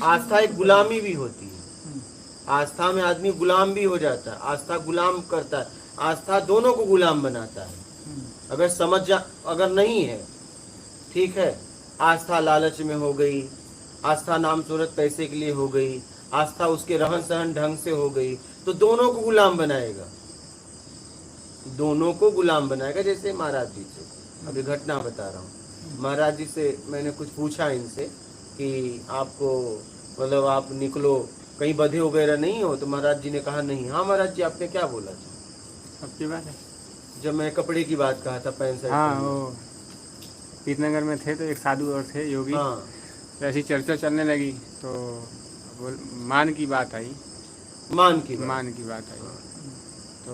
आस्था एक गुलामी भी होती है। आस्था में आदमी गुलाम भी हो जाता है, आस्था गुलाम करता है, आस्था दोनों को गुलाम बनाता है। अगर नहीं है, ठीक है, आस्था लालच में हो गई, आस्था नाम सूरत पैसे के लिए हो गई, आस्था उसके रहन सहन ढंग से हो गई, तो दोनों को गुलाम बनाएगा, दोनों को गुलाम बनाएगा। जैसे महाराज जी से अभी घटना बता रहा हूँ, महाराज जी से मैंने कुछ पूछा इनसे कि आपको मतलब आप निकलो, कहीं बधे वगैरह नहीं हो? तो महाराज जी ने कहा नहीं। हाँ महाराज जी, आपने क्या बोला था? आपकी बात है, जब मैं कपड़े की बात कहा था, पैंट शर्ट। हाँ, वो पीतनगर में थे तो एक साधु और थे योगी। हाँ। तो ऐसी चर्चा चलने लगी तो मान की बात आई। मान की बात आई। तो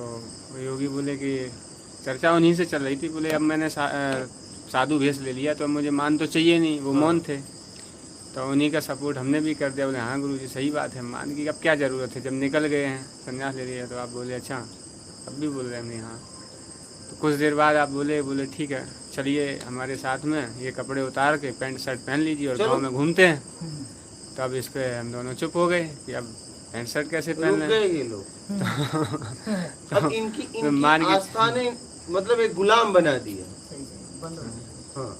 वो योगी बोले कि चर्चा उन्हीं से चल रही थी, बोले अब मैंने साधु भेष ले लिया तो अब मुझे मान तो चाहिए नहीं। वो मौन थे, तो उन्हीं का सपोर्ट हमने भी कर दिया। बोले हाँ गुरु जी सही बात है, मान की अब क्या ज़रूरत है, जब निकल गए हैं संन्यास ले लिया। तो आप बोले अच्छा, अब भी बोल रहे हैं हमने हाँ। तो कुछ देर बाद आप बोले ठीक है चलिए हमारे साथ में, ये कपड़े उतार के पैंट शर्ट पहन लीजिए और गाँव में घूमते हैं। तो अब इस पर हम दोनों चुप हो गए कि अब पैंट शर्ट कैसे पहन रहे ये लोग। अब इनकी आस्था ने मतलब एक गुलाम बना दिया। हाँ।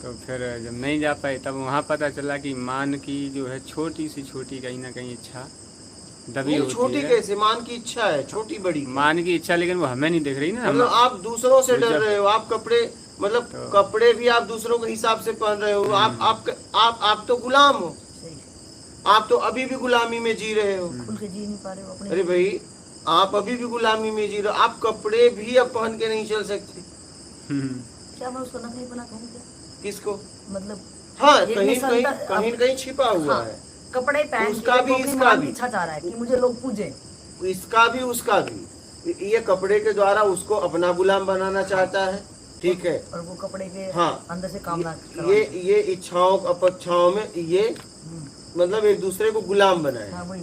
तो फिर जब नहीं जा पाए तब वहाँ पता चला कि मान की जो है छोटी सी छोटी कहीं ना कहीं इच्छा दबी होती है। छोटी कैसे? मान की इच्छा है छोटी बड़ी, मान की इच्छा, लेकिन वो हमें नहीं दिख रही ना। मतलब आप दूसरों से डर रहे हो, आप कपड़े मतलब तो कपड़े भी आप दूसरों के हिसाब से पहन रहे हो। आप तो गुलाम हो, आप तो अभी भी गुलामी में जी रहे हो, खुल के जी नहीं पा रहे हो अपने। अरे भाई आप अभी भी गुलामी में जी रहे हो, आप कपड़े भी अब पहन के नहीं चल सकते। क्या मैं उसको नकली बना कहूँ क्या? किसको मतलब हाँ, कहीं छिपा हुआ है। कपड़े पहन उसका भी इसका भी इच्छा चाह रहा है कि मुझे लोग पूजे, इसका भी उसका भी। ये कपड़े के द्वारा उसको अपना गुलाम बनाना चाहता है, ठीक है, और वो कपड़े के हाँ अंदर से कामना ये इच्छाओं अपेक्षाओं में ये मतलब एक दूसरे को गुलाम बनाए। हाँ, वही